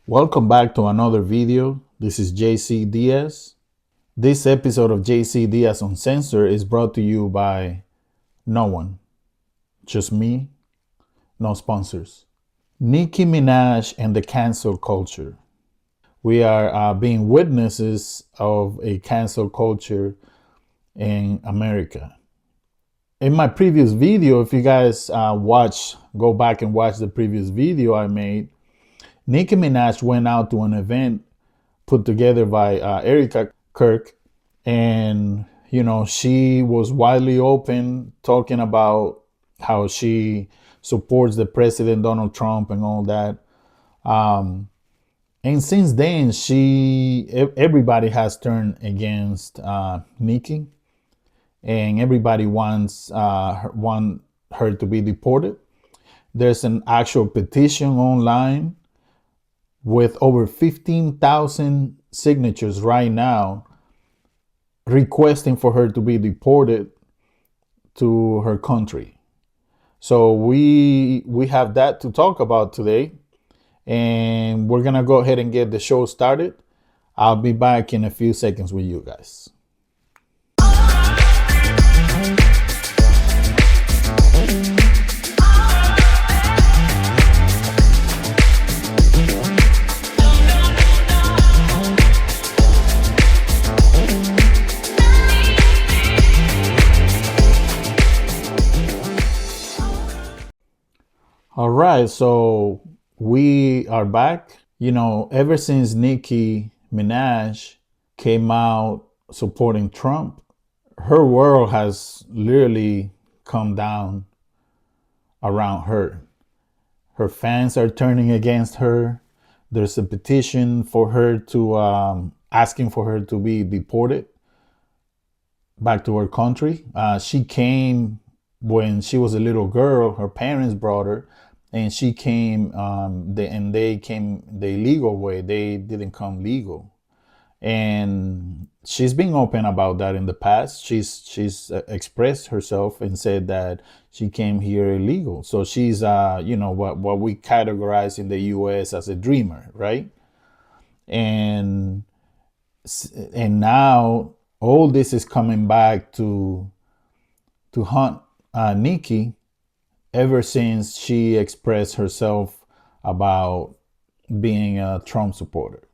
Welcome back to another video. This is JC Diaz. This episode of JC Diaz Uncensored is brought to you by no one, just me, no sponsors. Niki Minaj and the cancel culture. We are being witnesses of a cancel culture in America. In my previous video, if you guys go back and watch the previous video I made, Niki Minaj went out to an event put together by Erica Kirk, and she was widely open, talking about how she supports the president Donald Trump and all that. And since then, everybody has turned against Niki, and everybody wants her to be deported. There's an actual petition online with over 15,000 signatures right now requesting for her to be deported to her country. So we have that to talk about today, and we're gonna go ahead and get the show started. I'll be back in a few seconds with you guys. All right, so we are back. Ever since Niki Minaj came out supporting Trump, her world has literally come down around her. Her fans are turning against her. There's a petition for her to asking for her to be deported back to her country. She came when she was a little girl. Her parents brought her, and she came. They came the illegal way. They didn't come legal, and she's been open about that in the past. She's expressed herself and said that she came here illegal. So she's what we categorize in the U.S. as a dreamer, right? And now all this is coming back to haunt Niki ever since she expressed herself about being a Trump supporter.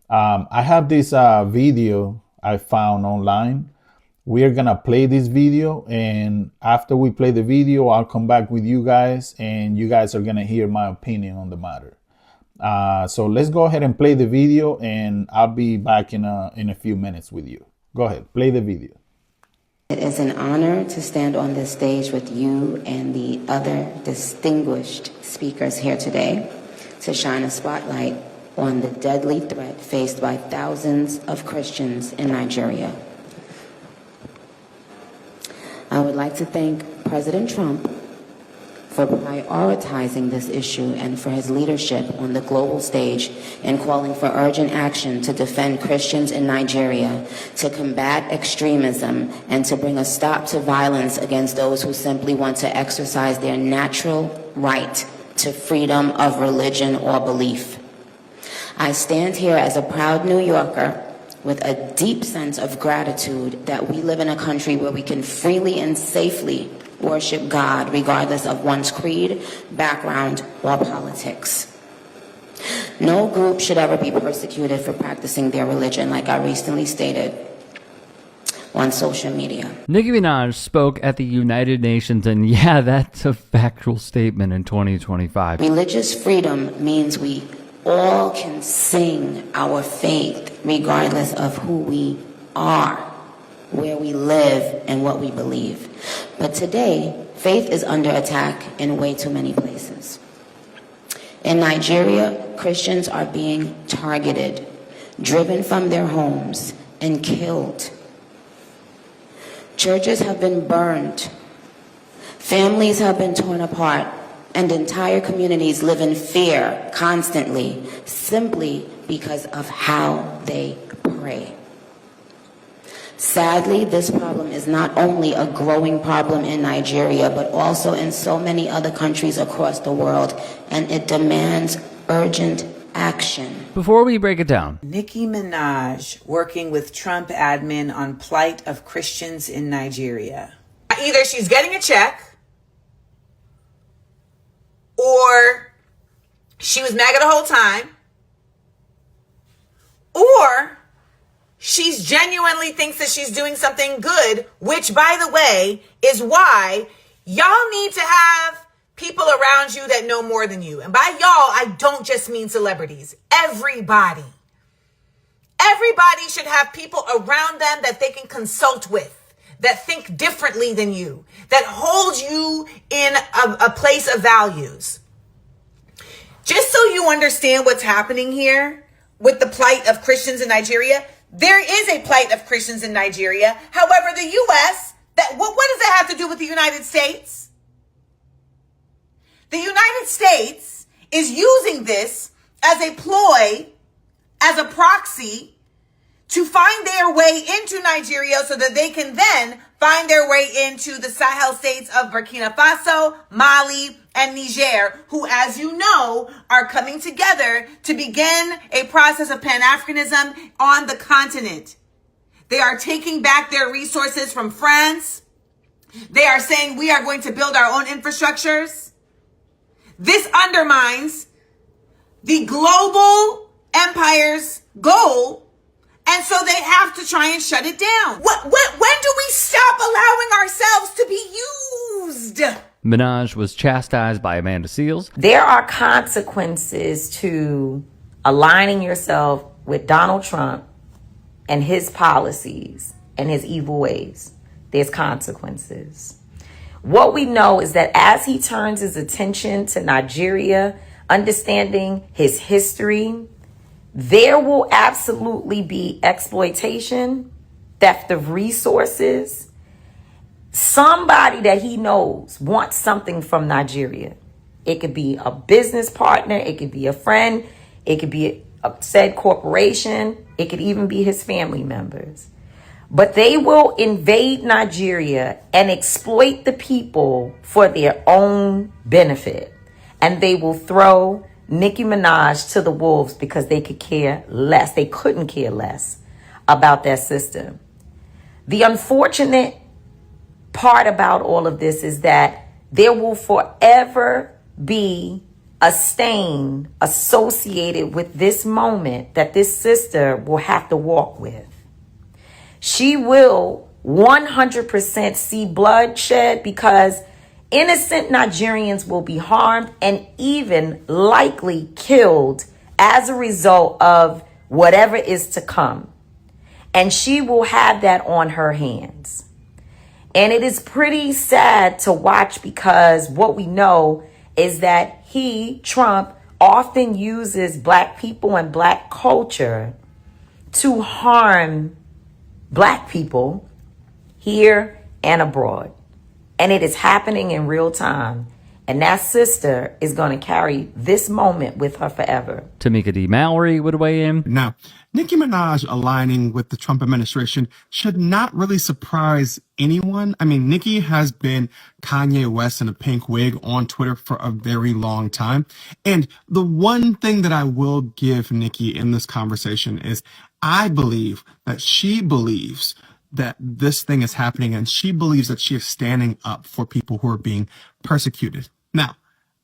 I have this video I found online. We are gonna play this video, and after we play the video, I'll come back with you guys, and you guys are gonna hear my opinion on the matter. So let's go ahead and play the video, and I'll be back in a few minutes with you. Go ahead, play the video. It is an honor to stand on this stage with you and the other distinguished speakers here today to shine a spotlight on the deadly threat faced by thousands of Christians in Nigeria. I would like to thank President Trump for prioritizing this issue and for his leadership on the global stage in calling for urgent action to defend Christians in Nigeria, to combat extremism, and to bring a stop to violence against those who simply want to exercise their natural right to freedom of religion or belief. I stand here as a proud New Yorker with a deep sense of gratitude that we live in a country where we can freely and safely worship God regardless of one's creed, background, or politics. No group should ever be persecuted for practicing their religion, like I recently stated on social media. Niki Minaj spoke at the United Nations, and yeah, that's a factual statement in 2025. Religious freedom means we all can sing our faith regardless of who we are, where we live, and what we believe. But today, faith is under attack in way too many places. In Nigeria, Christians are being targeted, driven from their homes, and killed. Churches have been burned. Families have been torn apart, and entire communities live in fear constantly, simply because of how they pray. Sadly, this problem is not only a growing problem in Nigeria, but also in so many other countries across the world, and it demands urgent action. Before we break it down, Niki Minaj working with Trump admin on plight of Christians in Nigeria. Either she's getting a check, or she was MAGA the whole time, or she's genuinely thinks that she's doing something good, which, by the way, is why y'all need to have people around you that know more than you. And by y'all, I don't just mean celebrities. Everybody. Everybody should have people around them that they can consult with, that think differently than you, that hold you in a place of values. Just so you understand what's happening here with the plight of Christians in Nigeria, there is a plight of Christians in Nigeria. However, the U.S., what does that have to do with the United States? The United States is using this as a ploy, as a proxy, to find their way into Nigeria so that they can then find their way into the Sahel states of Burkina Faso, Mali, and Niger, who, as you know, are coming together to begin a process of Pan-Africanism on the continent. They are taking back their resources from France. They are saying we are going to build our own infrastructures. This undermines the global empire's goal, and so they have to try and shut it down. When do we stop allowing ourselves to be used? Minaj was chastised by Amanda Seales. There are consequences to aligning yourself with Donald Trump and his policies and his evil ways. There's consequences. What we know is that as he turns his attention to Nigeria, understanding his history, there will absolutely be exploitation, theft of resources. Somebody that he knows wants something from Nigeria. It could be a business partner. It could be a friend. It could be a said corporation. It could even be his family members. But they will invade Nigeria and exploit the people for their own benefit. And they will throw Nicki Minaj to the wolves because they could care less. They couldn't care less about that system. The unfortunate part about all of this is that there will forever be a stain associated with this moment that this sister will have to walk with. She will 100% see bloodshed because innocent Nigerians will be harmed and even likely killed as a result of whatever is to come. And she will have that on her hands. And it is pretty sad to watch because what we know is that Trump, often uses black people and black culture to harm black people here and abroad. And it is happening in real time. And that sister is going to carry this moment with her forever. Tamika D. Mallory would weigh in. Now, Nicki Minaj aligning with the Trump administration should not really surprise anyone. I mean, Nicki has been Kanye West in a pink wig on Twitter for a very long time. And the one thing that I will give Nicki in this conversation is I believe that she believes that this thing is happening and she believes that she is standing up for people who are being persecuted. Now,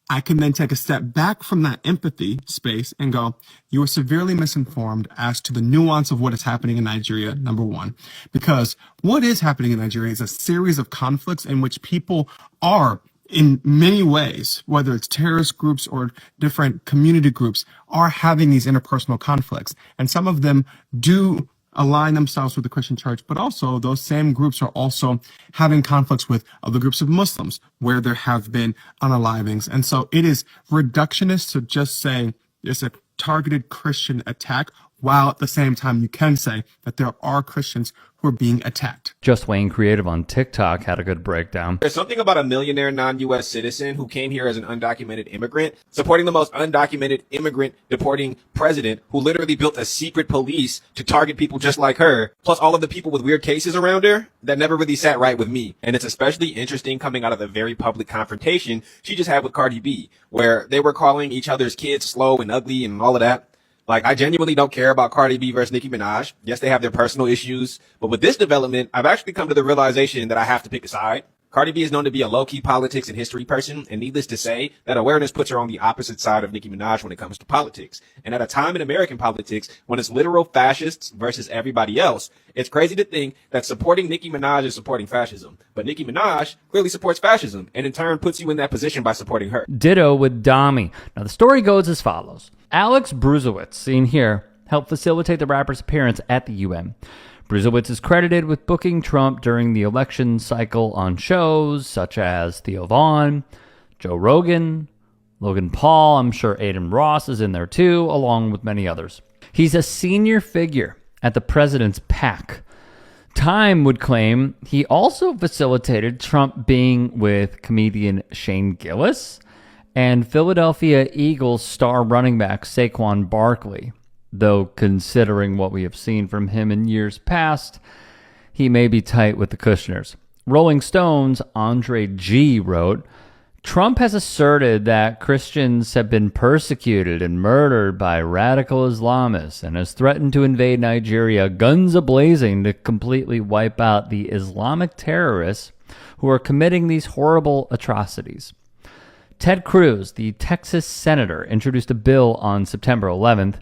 I can then take a step back from that empathy space and go, you are severely misinformed as to the nuance of what is happening in Nigeria, number one, because what is happening in Nigeria is a series of conflicts in which people are in many ways, whether it's terrorist groups or different community groups, are having these interpersonal conflicts. And some of them do align themselves with the Christian church, but also those same groups are also having conflicts with other groups of Muslims where there have been unalivings. And so it is reductionist to just say it's a targeted Christian attack while at the same time you can say that there are Christians who are being attacked. Just Wayne Creative on TikTok had a good breakdown. There's something about a millionaire non-U.S. citizen who came here as an undocumented immigrant, supporting the most undocumented immigrant deporting president who literally built a secret police to target people just like her, plus all of the people with weird cases around her that never really sat right with me. And it's especially interesting coming out of the very public confrontation she just had with Cardi B, where they were calling each other's kids slow and ugly and all of that. Like, I genuinely don't care about Cardi B versus Nicki Minaj. Yes, they have their personal issues, but with this development, I've actually come to the realization that I have to pick a side. Cardi B is known to be a low-key politics and history person, and needless to say, that awareness puts her on the opposite side of Nicki Minaj when it comes to politics. And at a time in American politics, when it's literal fascists versus everybody else, it's crazy to think that supporting Nicki Minaj is supporting fascism. But Nicki Minaj clearly supports fascism, and in turn puts you in that position by supporting her. Ditto with Dami. Now, the story goes as follows. Alex Bruzowitz, seen here, helped facilitate the rapper's appearance at the UN. Bruzowitz is credited with booking Trump during the election cycle on shows such as Theo Vaughn, Joe Rogan, Logan Paul. I'm sure Aiden Ross is in there too, along with many others. He's a senior figure at the president's PAC. Time would claim he also facilitated Trump being with comedian Shane Gillis and Philadelphia Eagles star running back Saquon Barkley. Though considering what we have seen from him in years past, he may be tight with the Kushners. Rolling Stone's Andre G. wrote, Trump has asserted that Christians have been persecuted and murdered by radical Islamists and has threatened to invade Nigeria guns a-blazing to completely wipe out the Islamic terrorists who are committing these horrible atrocities. Ted Cruz, the Texas senator, introduced a bill on September 11th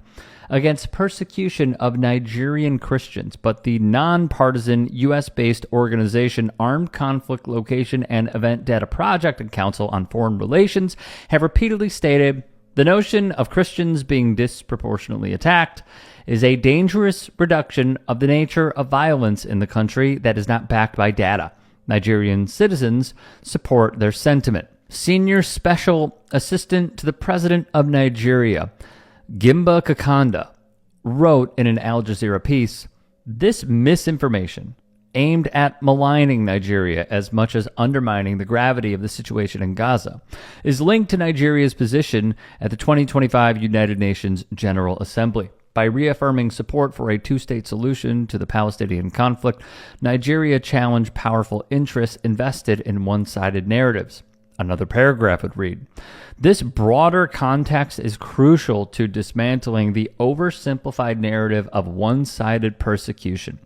against persecution of Nigerian Christians, but the nonpartisan U.S.-based organization Armed Conflict Location and Event Data Project and Council on Foreign Relations have repeatedly stated the notion of Christians being disproportionately attacked is a dangerous reduction of the nature of violence in the country that is not backed by data. Nigerian citizens support their sentiment. Senior Special Assistant to the President of Nigeria, Gimba Kakanda, wrote in an Al Jazeera piece, this misinformation, aimed at maligning Nigeria as much as undermining the gravity of the situation in Gaza, is linked to Nigeria's position at the 2025 United Nations General Assembly. By reaffirming support for a two-state solution to the Palestinian conflict, Nigeria challenged powerful interests invested in one-sided narratives. Another paragraph would read, this broader context is crucial to dismantling the oversimplified narrative of one-sided persecution.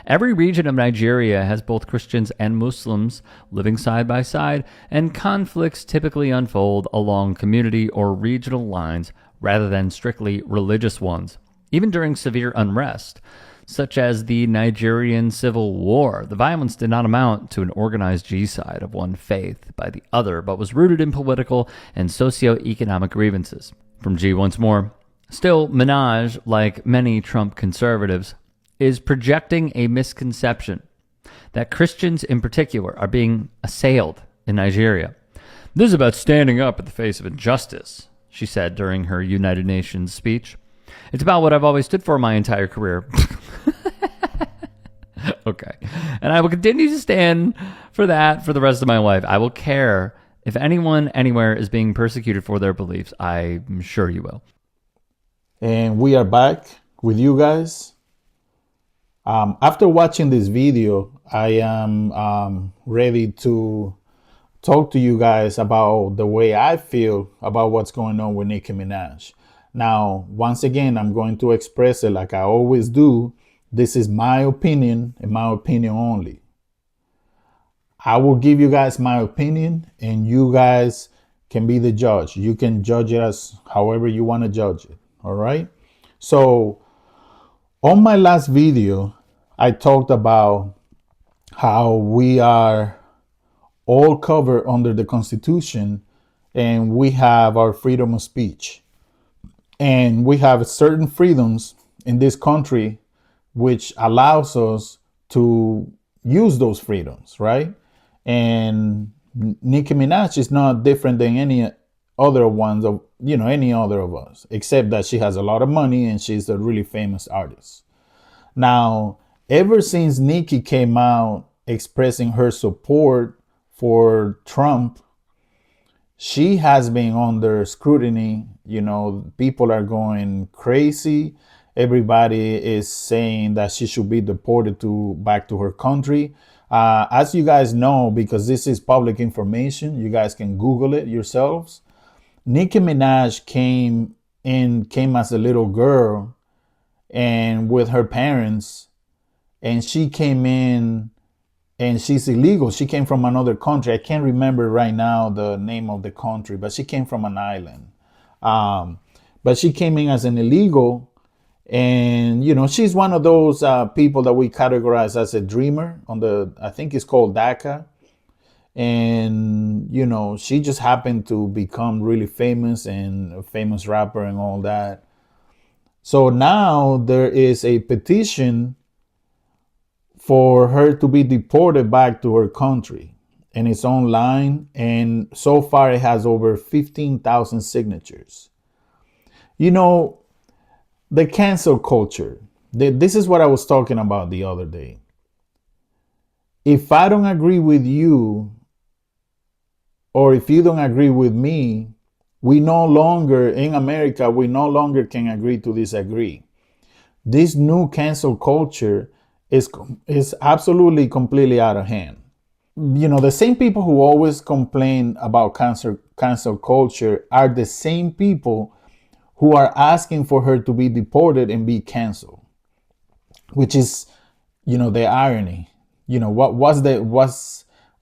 Every region of Nigeria has both Christians and Muslims living side by side, and conflicts typically unfold along community or regional lines rather than strictly religious ones. Even during severe unrest, such as the Nigerian Civil War, the violence did not amount to an organized genocide of one faith by the other, but was rooted in political and socio-economic grievances. From G once more, still, Minaj, like many Trump conservatives, is projecting a misconception that Christians in particular are being assailed in Nigeria. This is about standing up in the face of injustice, she said during her United Nations speech. It's about what I've always stood for my entire career. Okay. And I will continue to stand for that for the rest of my life. I will care if anyone anywhere is being persecuted for their beliefs. I'm sure you will. And we are back with you guys. After watching this video, I am ready to talk to you guys about the way I feel about what's going on with Nicki Minaj. Now, once again, I'm going to express it like I always do. This is my opinion and my opinion only. I will give you guys my opinion and you guys can be the judge. You can judge it as however you want to judge it. All right. So on my last video, I talked about how we are all covered under the Constitution and we have our freedom of speech. And we have certain freedoms in this country which allows us to use those freedoms, right? And Nicki Minaj is not different than any other ones of, any other of us, except that she has a lot of money and she's a really famous artist. Now, ever since Nikki came out expressing her support for Trump, she has been under scrutiny. People are going crazy. Everybody is saying that she should be deported back to her country. As you guys know, because this is public information, you guys can Google it yourselves. Nicki Minaj came as a little girl and with her parents, and she came in and she's illegal. She came from another country. I can't remember right now the name of the country, but she came from an island. But she came in as an illegal, and she's one of those people that we categorize as a dreamer I think it's called DACA. And she just happened to become really famous and a famous rapper and all that. So now there is a petition for her to be deported back to her country, and it's online, and so far it has over 15,000 signatures. The cancel culture, this is what I was talking about the other day. If I don't agree with you, or if you don't agree with me, we no longer, in America, we no longer can agree to disagree. This new cancel culture is absolutely completely out of hand. The same people who always complain about cancel culture are the same people who are asking for her to be deported and be canceled, which is, the irony.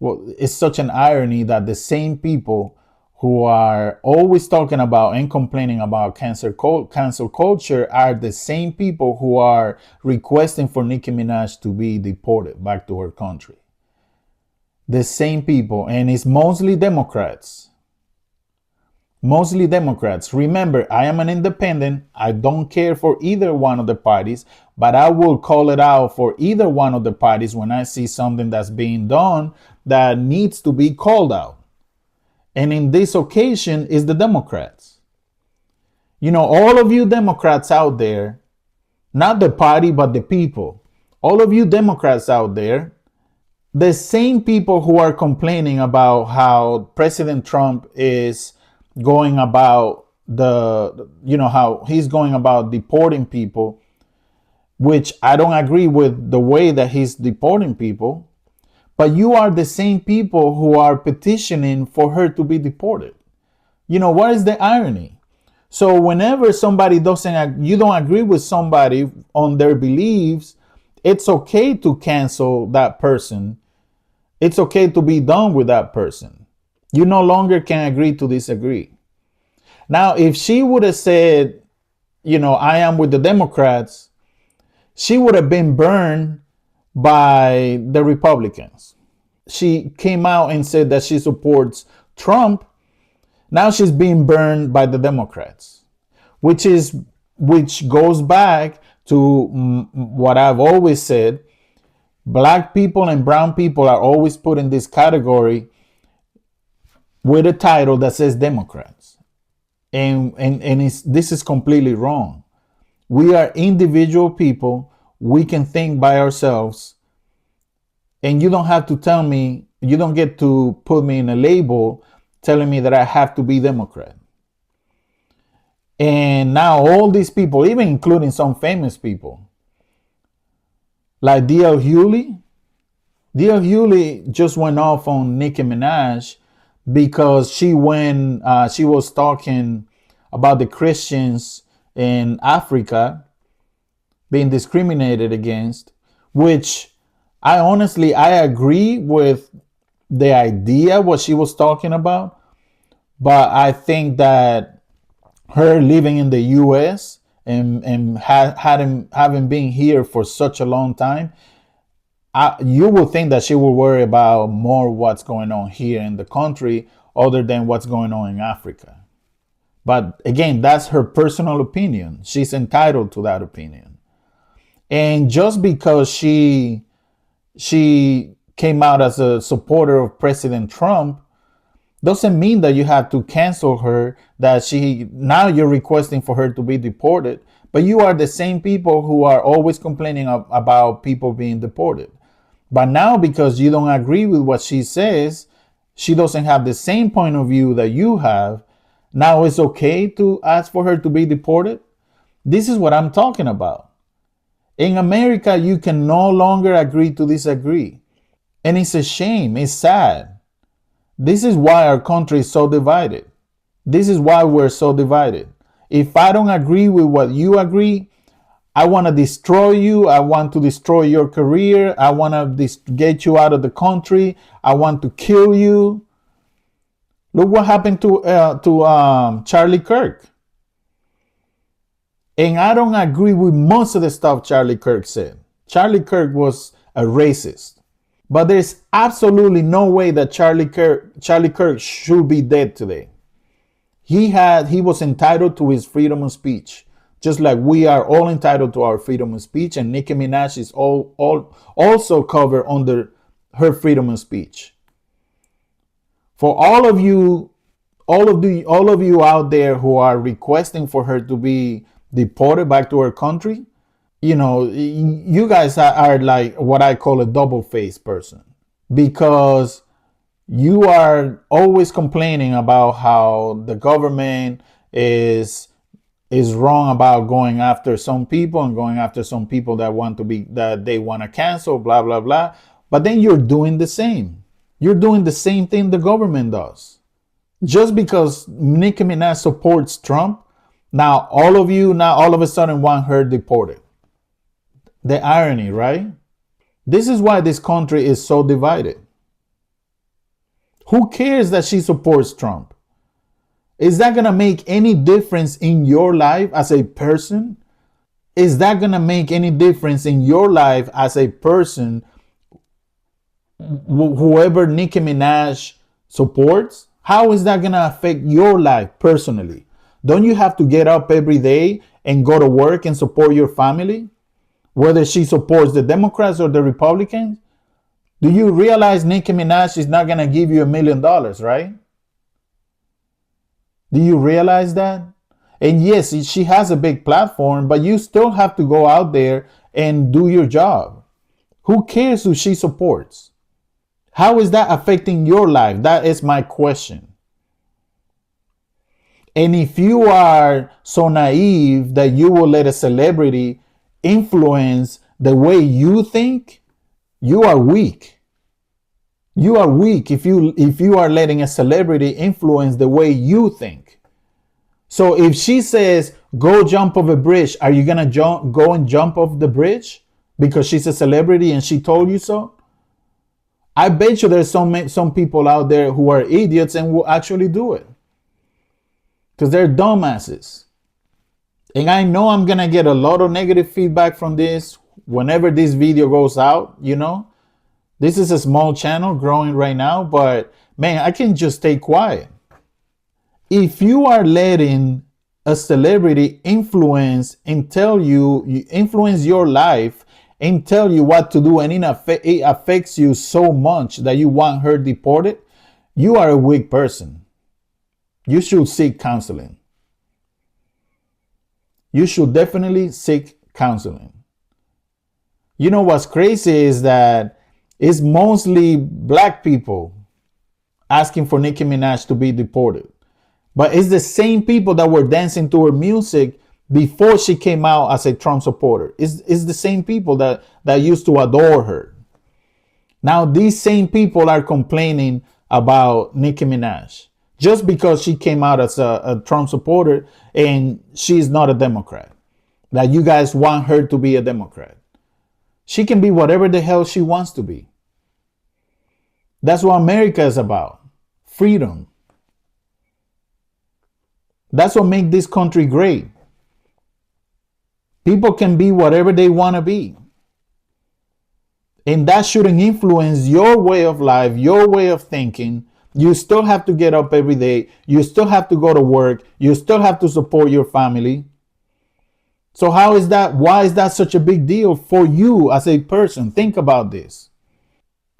It's such an irony that the same people who are always talking about and complaining about cancel culture are the same people who are requesting for Nicki Minaj to be deported back to her country. The same people, and it's mostly Democrats. Mostly Democrats. Remember, I am an independent. I don't care for either one of the parties, but I will call it out for either one of the parties when I see something that's being done that needs to be called out. And in this occasion is the Democrats. All of you Democrats out there, not the party, but the people, all of you Democrats out there, the same people who are complaining about how President Trump is going about how he's going about deporting people, which I don't agree with the way that he's deporting people. But you are the same people who are petitioning for her to be deported. What is the irony? So whenever you don't agree with somebody on their beliefs, it's okay to cancel that person. It's okay to be done with that person. You no longer can agree to disagree. Now, if she would have said, I am with the Democrats, she would have been burned by the Republicans. She came out and said that she supports Trump. Now she's being burned by the Democrats, which goes back to what I've always said. Black people and brown people are always put in this category with a title that says Democrats. And this is completely wrong. We are individual people. We can think by ourselves. And you don't have to tell me, you don't get to put me in a label telling me that I have to be Democrat. And now all these people, even including some famous people, like D.L. Hewley just went off on Nicki Minaj because she was talking about the Christians in Africa being discriminated against, which I agree with the idea, what she was talking about. But I think that her living in the U.S. and having been here for such a long time, you would think that she will worry about more what's going on here in the country other than what's going on in Africa. But again, that's her personal opinion. She's entitled to that opinion. And just because she came out as a supporter of President Trump, Doesn't mean that you have to cancel her, that she now you're requesting for her to be deported, but you are the same people who are always complaining about people being deported. But now, because you don't agree with what she says, she doesn't have the same point of view that you have. Now it's okay to ask for her to be deported. This is what I'm talking about. In America, you can no longer agree to disagree. And it's a shame, it's sad. This is why our country is so divided. This is why we're so divided. If I don't agree with what you agree, I want to destroy you. I want to destroy your career. I want to get you out of the country. I want to kill you. Look what happened to Charlie Kirk. And I don't agree with most of the stuff Charlie Kirk said. Charlie Kirk was a racist. But there's absolutely no way that Charlie Kirk should be dead today. He was entitled to his freedom of speech, just like we are all entitled to our freedom of speech, and Nicki Minaj is also covered under her freedom of speech. For all of you out there who are requesting for her to be deported back to her country, you guys are like what I call a double-faced person, because you are always complaining about how the government is wrong about going after some people and going after some people that they want to cancel, blah blah blah. But then you're doing the same. You're doing the same thing the government does. Just because Nicki Minaj supports Trump, now all of a sudden want her deported. The irony, right? This is why this country is so divided. Who cares that she supports Trump? Is that going to make any difference in your life as a person? Is that going to make any difference in your life as a person, whoever Nicki Minaj supports? How is that going to affect your life personally? Don't you have to get up every day and go to work and support your family? Whether she supports the Democrats or the Republicans? Do you realize Nicki Minaj is not going to give you $1 million, right? Do you realize that? And yes, she has a big platform, but you still have to go out there and do your job. Who cares who she supports? How is that affecting your life? That is my question. And if you are so naive that you will let a celebrity influence the way you think, you are weak. You are weak if you are letting a celebrity influence the way you think. So if she says, go jump off a bridge, are you going to go and jump off the bridge because she's a celebrity and she told you so? I bet you there's some people out there who are idiots and will actually do it. Because they're dumbasses. And I know I'm going to get a lot of negative feedback from this whenever this video goes out, This is a small channel growing right now, but man, I can just stay quiet. If you are letting a celebrity influence your life and tell you what to do, and it affects you so much that you want her deported, you are a weak person. You should seek counseling. You should definitely seek counseling. You know what's crazy is that it's mostly black people asking for Nicki Minaj to be deported. But it's the same people that were dancing to her music before she came out as a Trump supporter. It's the same people that used to adore her. Now these same people are complaining about Nicki Minaj just because she came out as a Trump supporter and she's not a Democrat. That you guys want her to be a Democrat. She can be whatever the hell she wants to be. That's what America is about. Freedom. That's what makes this country great. People can be whatever they want to be. And that shouldn't influence your way of life, your way of thinking. You still have to get up every day. You still have to go to work. You still have to support your family. So how is that? Why is that such a big deal for you as a person? Think about this.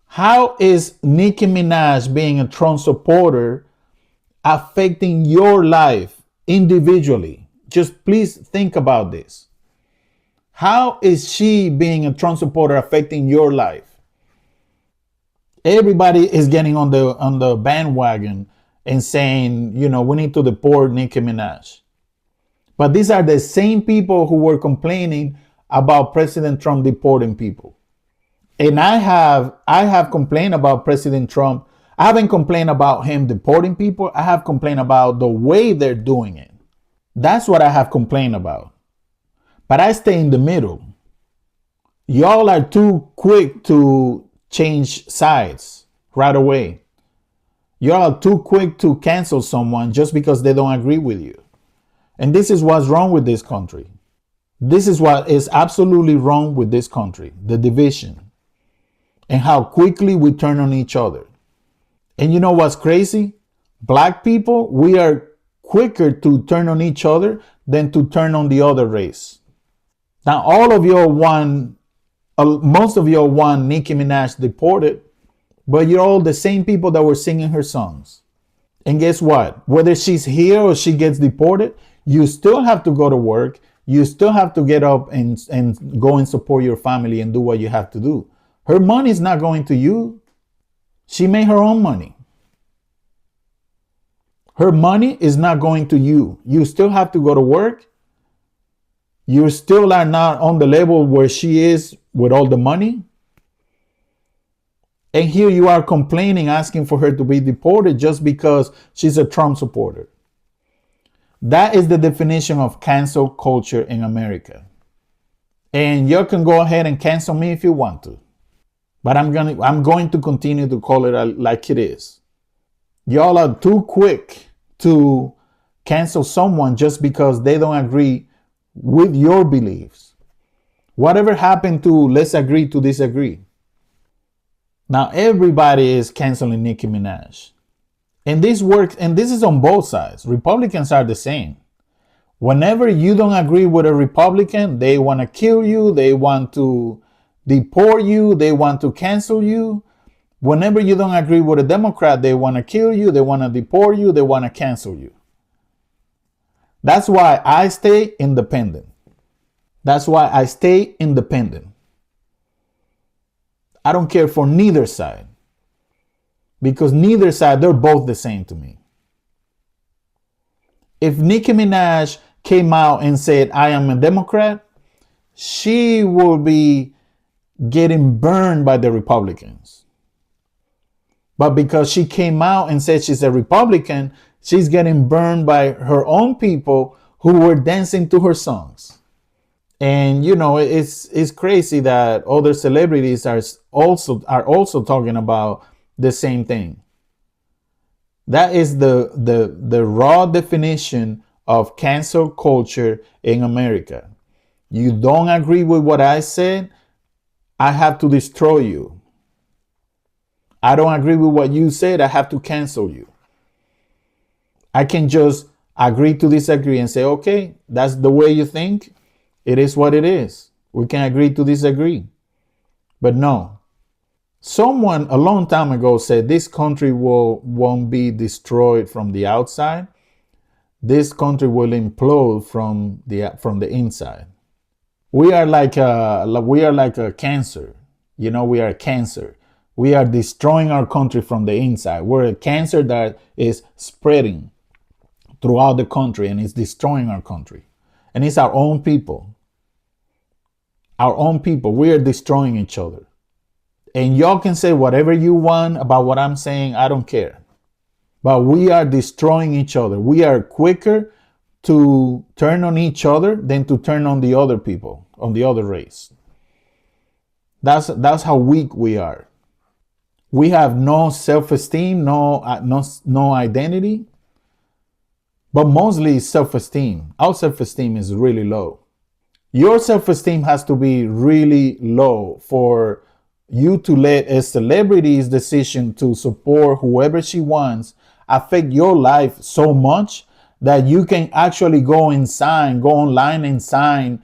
How is Nicki Minaj being a Trump supporter affecting your life individually. Just please think about this. How is she being a Trump supporter affecting your life? Everybody is getting on the bandwagon and saying, we need to deport Nicki Minaj. But these are the same people who were complaining about President Trump deporting people. And I have complained about President Trump. I haven't complained about him deporting people. I have complained about the way they're doing it. That's what I have complained about. But I stay in the middle. Y'all are too quick to change sides right away. Y'all are too quick to cancel someone just because they don't agree with you. And this is what's wrong with this country. This is what is absolutely wrong with this country, the division, and how quickly we turn on each other. And you know what's crazy? Black people, we are quicker to turn on each other than to turn on the other race. Now, most of you want Nicki Minaj deported, but you're all the same people that were singing her songs. And guess what? Whether she's here or she gets deported, you still have to go to work. You still have to get up and go and support your family and do what you have to do. Her money is not going to you. She made her own money. Her money is not going to you. You still have to go to work. You still are not on the level where she is with all the money. And here you are complaining, asking for her to be deported just because she's a Trump supporter. That is the definition of cancel culture in America. And you can go ahead and cancel me if you want to. But I'm going to continue to call it like it is. Y'all are too quick to cancel someone just because they don't agree with your beliefs. Whatever happened to let's agree to disagree? Now everybody is canceling Nicki Minaj. And this works, and this is on both sides. Republicans are the same. Whenever you don't agree with a Republican, they want to kill you, they want to deport you, they want to cancel you. Whenever you don't agree with a Democrat, they want to kill you, they want to deport you, they want to cancel you. That's why I stay independent. That's why I stay independent. I don't care for neither side. Because neither side, they're both the same to me. If Nicki Minaj came out and said, I am a Democrat, she will be getting burned by the Republicans. But because she came out and said she's a Republican, she's getting burned by her own people who were dancing to her songs. And it's crazy that other celebrities are also talking about the same thing. That is the raw definition of cancel culture in America. You don't agree with what I said, I have to destroy you. I don't agree with what you said, I have to cancel you. I can just agree to disagree and say, okay, that's the way you think. It is what it is. We can agree to disagree. But no. Someone a long time ago said this country won't be destroyed from the outside. This country will implode from the inside. We are like a cancer. We are cancer. We are destroying our country from the inside. We're a cancer that is spreading throughout the country and is destroying our country. And it's our own people. Our own people. We are destroying each other. And y'all can say whatever you want about what I'm saying. I don't care. But we are destroying each other. We are quicker to turn on each other than to turn on the other people, on the other race. That's how weak we are. We have no self-esteem, no identity, but mostly self-esteem. Our self-esteem is really low. Your self-esteem has to be really low for you to let a celebrity's decision to support whoever she wants affect your life so much that you can actually go online and sign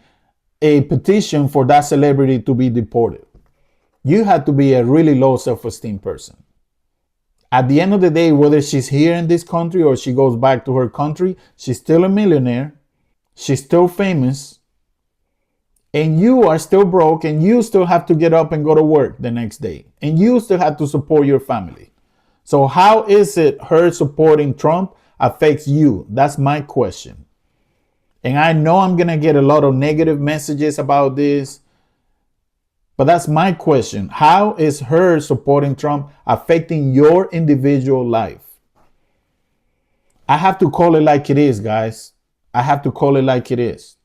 a petition for that celebrity to be deported. You have to be a really low self-esteem person. At the end of the day, whether she's here in this country or she goes back to her country, she's still a millionaire. She's still famous. And you are still broke, and you still have to get up and go to work the next day. And you still have to support your family. So how is it her supporting Trump affects you? That's my question. And I know I'm going to get a lot of negative messages about this, but that's my question. How is her supporting Trump affecting your individual life? I have to call it like it is, guys. I have to call it like it is.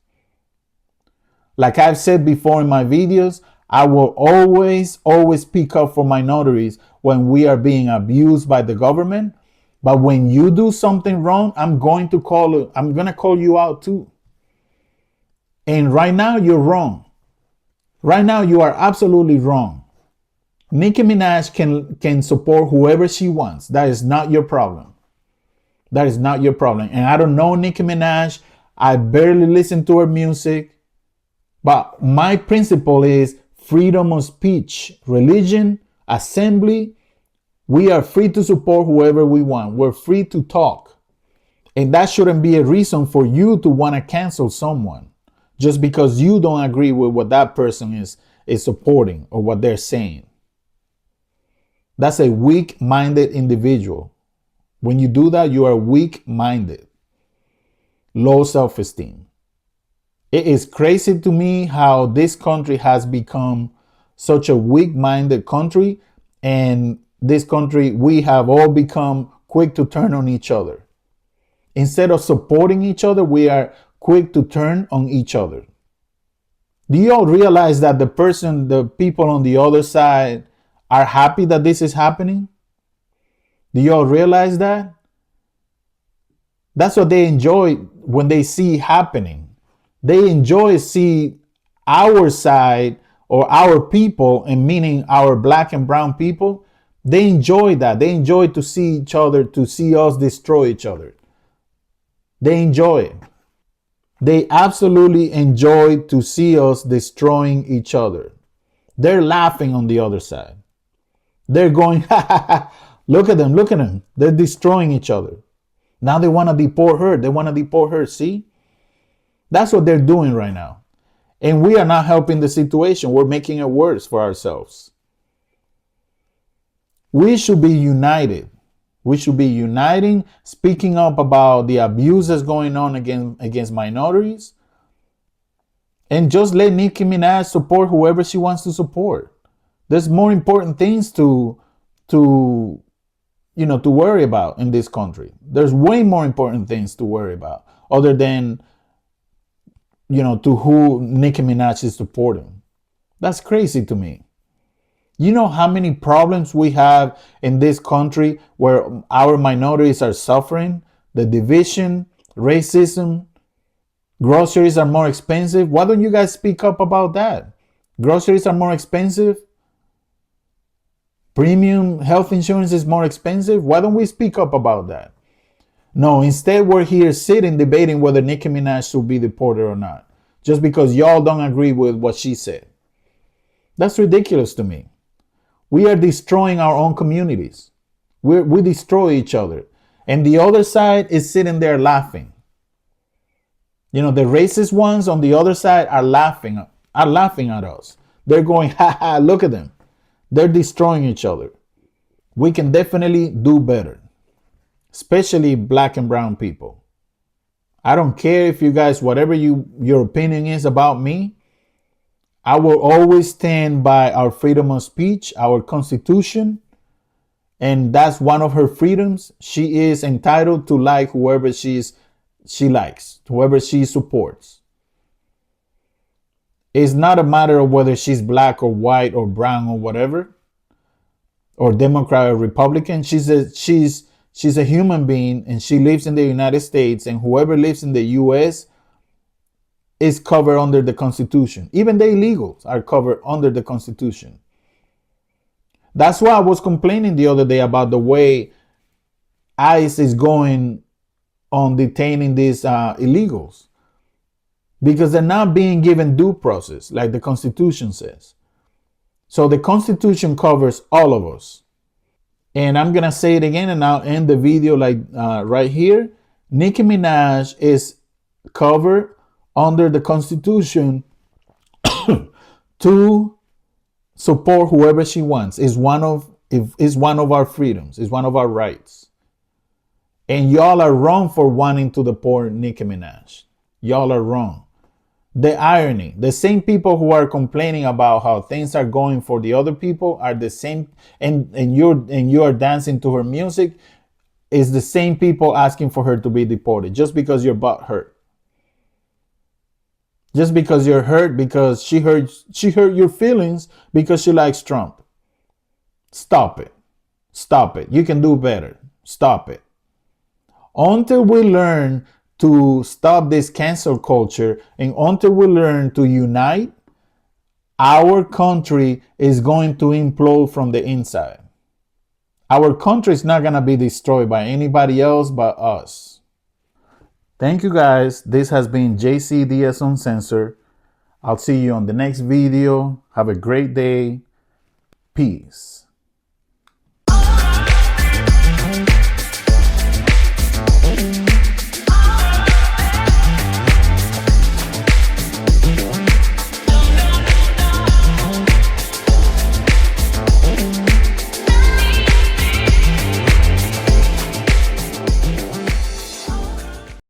Like I've said before in my videos, I will always speak up for minorities when we are being abused by the government. But when you do something wrong, I'm going to call you out too. And right now you're wrong. Right now you are absolutely wrong. Nicki Minaj can support whoever she wants. That is not your problem. That is not your problem. And I don't know Nicki Minaj. I barely listen to her music. But my principle is freedom of speech, religion, assembly. We are free to support whoever we want. We're free to talk. And that shouldn't be a reason for you to want to cancel someone just because you don't agree with what that person is supporting or what they're saying. That's a weak-minded individual. When you do that, you are weak-minded. Low self-esteem. It is crazy to me how this country has become such a weak-minded country, and this country, we have all become quick to turn on each other. Instead of supporting each other, we are quick to turn on each other. Do you all realize that the people on the other side are happy that this is happening? Do you all realize that? That's what they enjoy when they see happening. They enjoy see our side or our people, and meaning our black and brown people. They enjoy that. They enjoy to see each other, to see us destroy each other. They enjoy it. They absolutely enjoy to see us destroying each other. They're laughing on the other side. They're going, ha ha ha, look at them. They're destroying each other. Now they want to deport her. See? That's what they're doing right now. And we are not helping the situation. We're making it worse for ourselves. We should be united. We should be uniting, speaking up about the abuses going on against minorities. And just let Nicki Minaj support whoever she wants to support. There's more important things to worry about in this country. There's way more important things to worry about other than to who Nicki Minaj is supporting. That's crazy to me. You know how many problems we have in this country where our minorities are suffering? The division, racism, groceries are more expensive. Why don't you guys speak up about that? Groceries are more expensive. Premium health insurance is more expensive. Why don't we speak up about that? No, instead we're here sitting debating whether Nicki Minaj should be deported or not, just because y'all don't agree with what she said. That's ridiculous to me. We are destroying our own communities. We destroy each other. And the other side is sitting there laughing. The racist ones on the other side are laughing at us. They're going, ha ha, look at them. They're destroying each other. We can definitely do better, especially black and brown people. I don't care if you guys, whatever your opinion is about me, I will always stand by our freedom of speech, our Constitution, and that's one of her freedoms. She is entitled to like whoever she likes, whoever she supports. It's not a matter of whether she's black or white or brown or whatever, or Democrat or Republican. She's a human being, and she lives in the United States, and whoever lives in the U.S. is covered under the Constitution. Even the illegals are covered under the Constitution. That's why I was complaining the other day about the way ICE is going on detaining these illegals, because they're not being given due process like the Constitution says. So the Constitution covers all of us. And I'm gonna say it again, and I'll end the video like right here. Nicki Minaj is covered under the Constitution to support whoever she wants. Is one of our freedoms. Is one of our rights. And y'all are wrong for wanting to deport Nicki Minaj. Y'all are wrong. The irony, the same people who are complaining about how things are going for the other people are the same, and you are dancing to her music, is the same people asking for her to be deported just because your butt hurt. Just because you're hurt because she hurt your feelings because she likes Trump. Stop it. Stop it. You can do better. Stop it. Until we learn to stop this cancel culture and until we learn to unite, our country is going to implode from the inside. Our country is not going to be destroyed by anybody else but us. Thank you guys. This has been JC Diaz Uncensored. I'll see you on the next video. Have a great day. Peace.